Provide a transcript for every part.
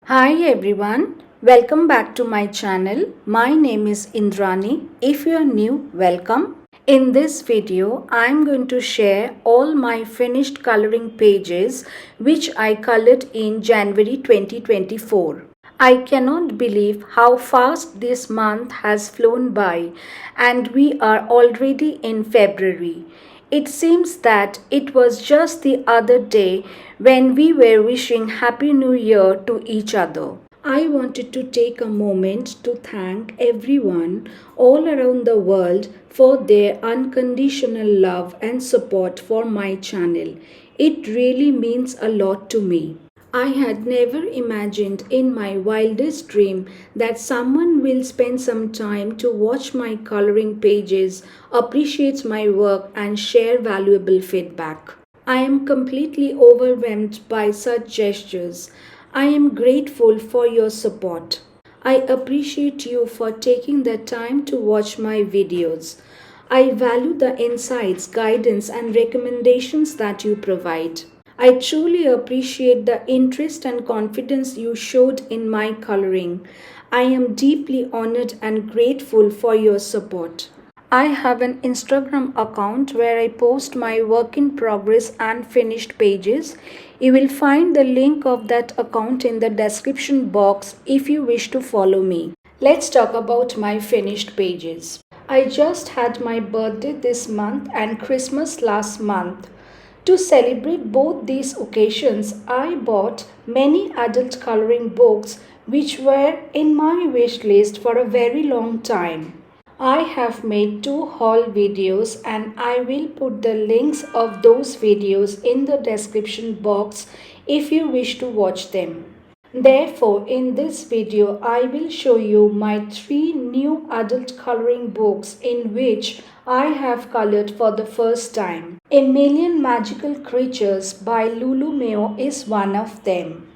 Hi everyone, welcome back to my channel. My name is Indrani. If you are new, welcome. In this video, I am going to share all my finished coloring pages which I colored in January 2024. I cannot believe how fast this month has flown by and we are already in February. It seems that it was just the other day when we were wishing Happy New Year to each other. I wanted to take a moment to thank everyone all around the world for their unconditional love and support for my channel. It really means a lot to me. I had never imagined in my wildest dream that someone will spend some time to watch my coloring pages, appreciate my work, and share valuable feedback. I am completely overwhelmed by such gestures. I am grateful for your support. I appreciate you for taking the time to watch my videos. I value the insights, guidance, and recommendations that you provide. I truly appreciate the interest and confidence you showed in my coloring. I am deeply honored and grateful for your support. I have an Instagram account where I post my work in progress and finished pages. You will find the link of that account in the description box if you wish to follow me. Let's talk about my finished pages. I just had my birthday this month and Christmas last month. To celebrate both these occasions, I bought many adult coloring books which were in my wish list for a very long time. I have made two haul videos and I will put the links of those videos in the description box if you wish to watch them. Therefore, in this video, I will show you my three new adult coloring books in which I have colored for the first time. A Million Magical Creatures by Lulu Mayo is one of them.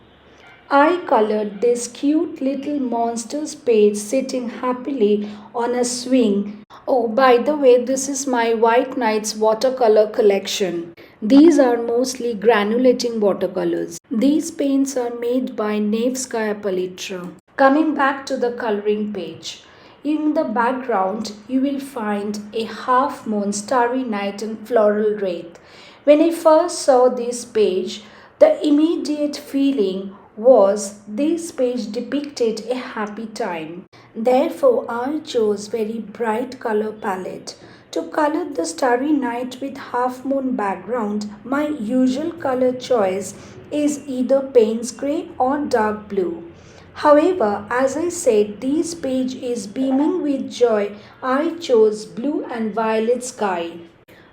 I colored this cute little monster's page sitting happily on a swing. Oh, by the way, this is my White Nights watercolor collection. These are mostly granulating watercolors. These paints are made by Nevskaya Palitra. Coming back to the coloring page. In the background, you will find a half moon, starry night, and floral wreath. When I first saw this page, the immediate feeling was this page depicted a happy time. Therefore, I chose very bright color palette. To color the starry night with half moon background, my usual color choice is either Payne's grey or dark blue. However, as I said, this page is beaming with joy. I chose blue and violet sky.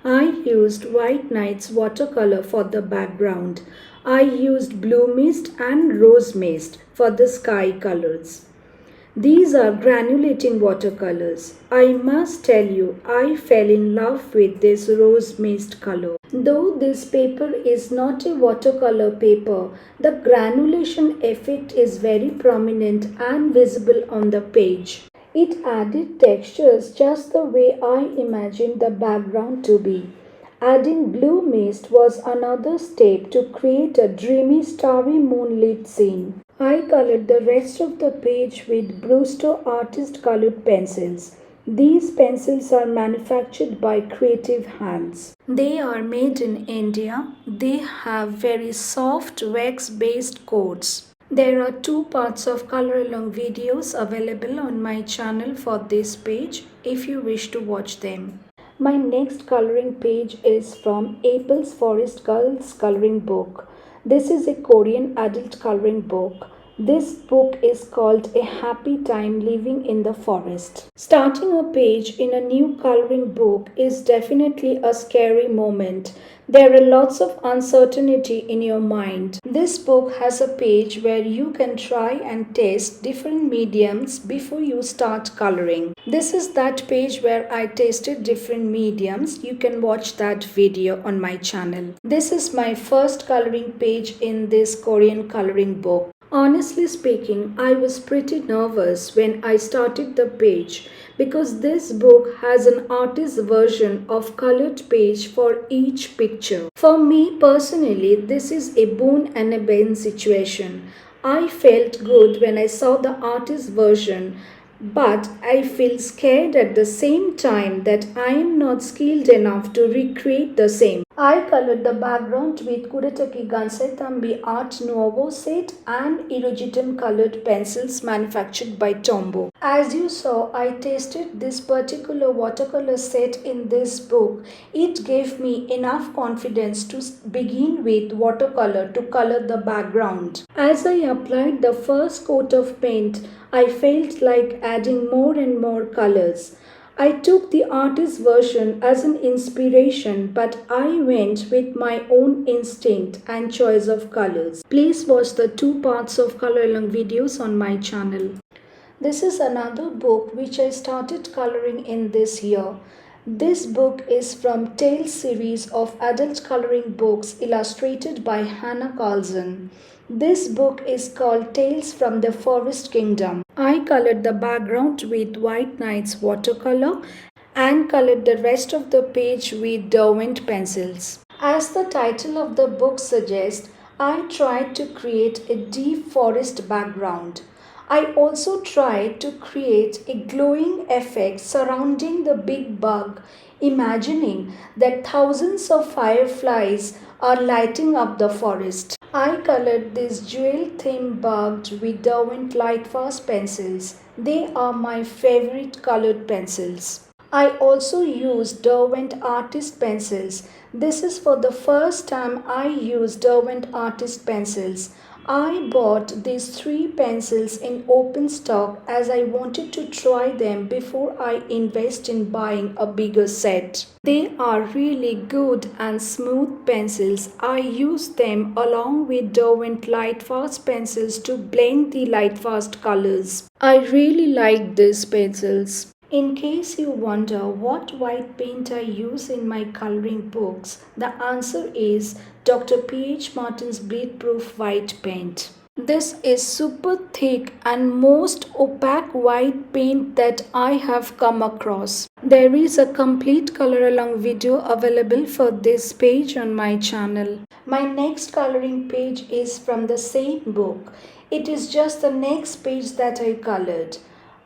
I used White Nights watercolor for the background. I used blue mist and rose mist for the sky colors. These are granulating watercolors. I must tell you, I fell in love with this rose mist color. Though this paper is not a watercolor paper, the granulation effect is very prominent and visible on the page. It added textures just the way I imagined the background to be. Adding blue mist was another step to create a dreamy starry moonlit scene. I colored the rest of the page with Brewster artist colored pencils. These pencils are manufactured by Creative Hands. They are made in India. They have very soft wax based coats. There are two parts of color along videos available on my channel for this page if you wish to watch them. My next coloring page is from April's Forest Girls coloring book. This is a Korean adult coloring book. This book is called A Happy Time Living in the Forest. Starting a page in a new coloring book is definitely a scary moment. There are lots of uncertainty in your mind. This book has a page where you can try and test different mediums before you start coloring. This is that page where I tested different mediums. You can watch that video on my channel. This is my first coloring page in this Korean coloring book. Honestly speaking, I was pretty nervous when I started the page because this book has an artist's version of colored page for each picture. For me personally, this is a boon and a bane situation. I felt good when I saw the artist version, but I feel scared at the same time that I am not skilled enough to recreate the same. I colored the background with Kuretake Gansethambi Art Nouveau set and Irujitan colored pencils manufactured by Tombow. As you saw, I tasted this particular watercolor set in this book. It gave me enough confidence to begin with watercolor to color the background. As I applied the first coat of paint, I felt like adding more and more colors. I took the artist's version as an inspiration, but I went with my own instinct and choice of colors. Please watch the 2 parts of color along videos on my channel. This is another book which I started coloring in this year. This book is from Tales series of adult coloring books illustrated by Hannah Carson. This book is called Tales from the Forest Kingdom. I colored the background with White Knight's watercolor and colored the rest of the page with Derwent pencils. As the title of the book suggests, I tried to create a deep forest background. I also tried to create a glowing effect surrounding the big bug, imagining that thousands of fireflies are lighting up the forest. I colored this jewel theme bug with Derwent Lightfast pencils. They are my favorite colored pencils. I also used Derwent Artist pencils. This is for the first time I used Derwent Artist pencils. I bought these 3 pencils in open stock as I wanted to try them before I invest in buying a bigger set. They are really good and smooth pencils. I use them along with Derwent Lightfast pencils to blend the Lightfast colors. I really like these pencils. In case you wonder what white paint I use in my coloring books, the answer is Dr. P.H. Martin's Bleed-Proof White Paint. This is super thick and most opaque white paint that I have come across. There is a complete color along video available for this page on my channel. My next coloring page is from the same book. It is just the next page that I colored.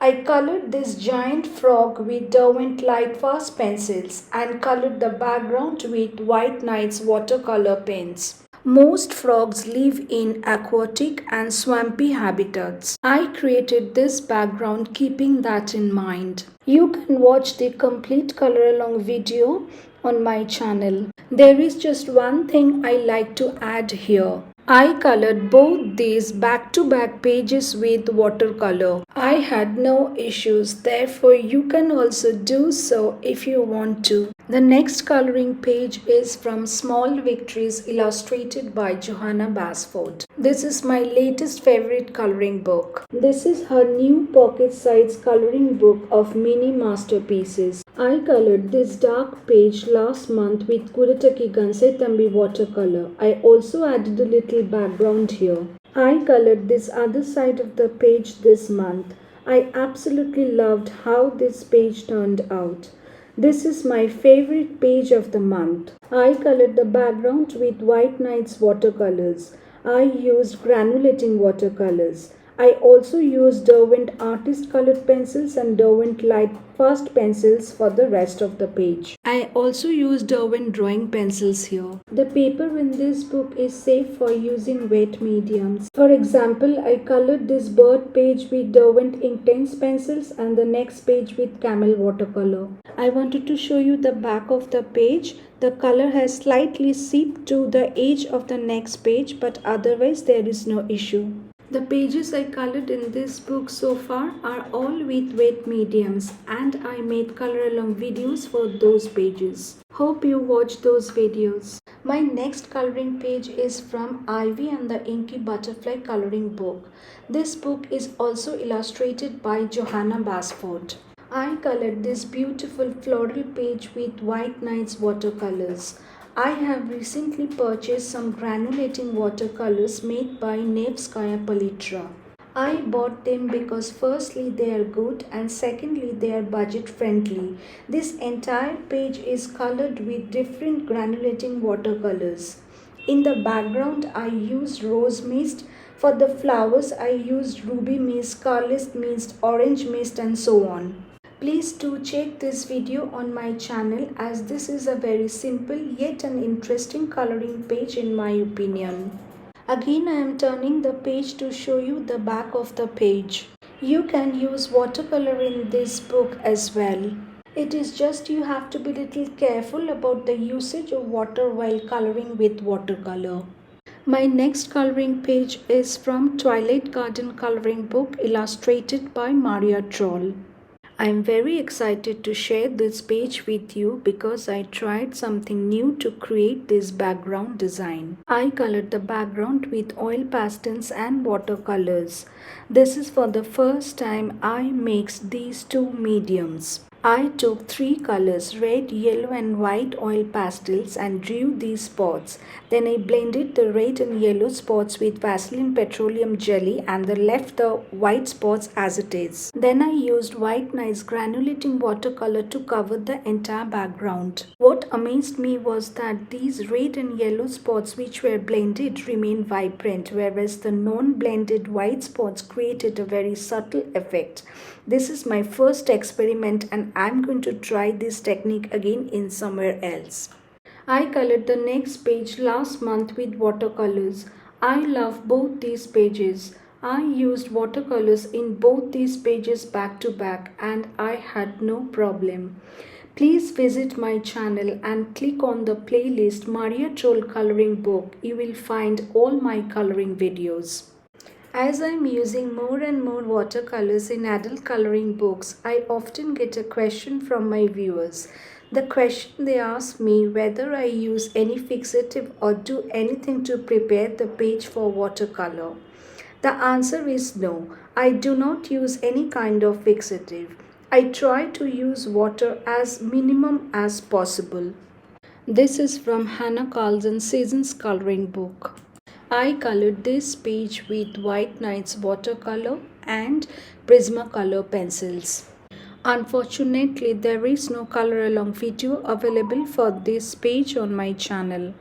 I colored this giant frog with Derwent Lightfast pencils and colored the background with White Knight's watercolor paints. Most frogs live in aquatic and swampy habitats. I created this background keeping that in mind. You can watch the complete color along video on my channel. There is just one thing I like to add here. I colored both these back-to-back pages with watercolor. I had no issues, therefore you can also do so if you want to. The next coloring page is from Small Victories illustrated by Johanna Basford. This is my latest favorite coloring book. This is her new pocket-sized coloring book of mini masterpieces. I colored this dark page last month with Kuretake Gansethambi watercolor. I also added a little background here. I colored this other side of the page this month. I absolutely loved how this page turned out. This is my favorite page of the month. I colored the background with White Knight's watercolors. I used granulating watercolors. I also used Derwent Artist colored pencils and Derwent Lightfast pencils for the rest of the page. I also used Derwent drawing pencils here. The paper in this book is safe for using wet mediums. For example, I colored this bird page with Derwent Intense pencils and the next page with Camel watercolor. I wanted to show you the back of the page. The color has slightly seeped to the edge of the next page, but otherwise there is no issue. The pages I colored in this book so far are all with wet mediums, and I made color along videos for those pages. Hope you watch those videos. My next coloring page is from Ivy and the Inky Butterfly coloring book. This book is also illustrated by Johanna Basford. I colored this beautiful floral page with White Knight's watercolors. I have recently purchased some granulating watercolors made by Nevskaya Palitra. I bought them because firstly they are good and secondly they are budget friendly. This entire page is colored with different granulating watercolors. In the background I used rose mist For the flowers, I used ruby mist, scarlet mist, orange mist and so on. Please do check this video on my channel as this is a very simple yet an interesting coloring page in my opinion. Again, I am turning the page to show you the back of the page. You can use watercolor in this book as well. It is just you have to be little careful about the usage of water while coloring with watercolor. My next coloring page is from Twilight Garden coloring book illustrated by Maria Troll. I am very excited to share this page with you because I tried something new to create this background design. I colored the background with oil pastels and watercolors. This is for the first time I mixed these two mediums. I took three colors, red, yellow and white oil pastels and drew these spots. Then I blended the red and yellow spots with Vaseline petroleum jelly and then left the white spots as it is. Then I used white nice granulating watercolor to cover the entire background. What amazed me was that these red and yellow spots which were blended remained vibrant, whereas the non-blended white spots created a very subtle effect. This is my first experiment and I'm going to try this technique again in somewhere else. I colored the next page last month with watercolors. I love both these pages. I used watercolors in both these pages back to back and I had no problem. Please visit my channel and click on the playlist Maria Troll Coloring Book. You will find all my coloring videos. As I am using more and more watercolors in adult coloring books, I often get a question from my viewers. The question they ask me whether I use any fixative or do anything to prepare the page for watercolor. The answer is no. I do not use any kind of fixative. I try to use water as minimum as possible. This is from Hannah Carlson's Seasons Coloring Book. I colored this page with White Nights watercolor and Prismacolor pencils. Unfortunately, there is no color along video available for this page on my channel.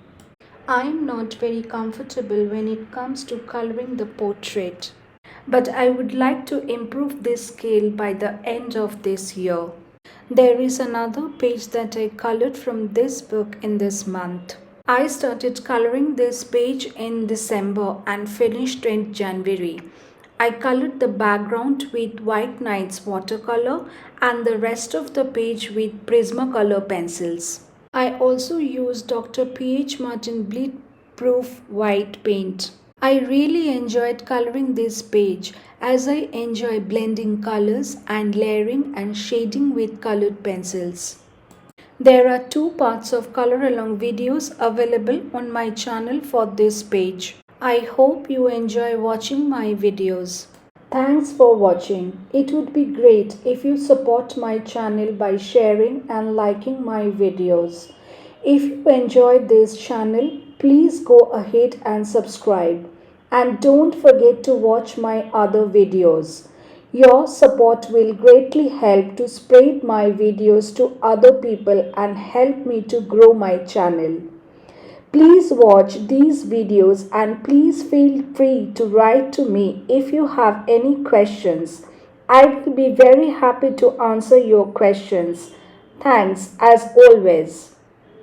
I am not very comfortable when it comes to coloring the portrait, but I would like to improve this skill by the end of this year. There is another page that I colored from this book in this month. I started coloring this page in December and finished in January. I colored the background with White Nights watercolor and the rest of the page with Prismacolor pencils. I also used Dr. P.H. Martin Bleed Proof White paint. I really enjoyed coloring this page as I enjoy blending colors and layering and shading with colored pencils. There are two parts of color along videos available on my channel for this page. I hope you enjoy watching my videos. Thanks for watching. It would be great if you support my channel by sharing and liking my videos. If you enjoyed this channel, please go ahead and subscribe. And don't forget to watch my other videos. Your support will greatly help to spread my videos to other people and help me to grow my channel. Please watch these videos and please feel free to write to me if you have any questions. I will be very happy to answer your questions. Thanks as always.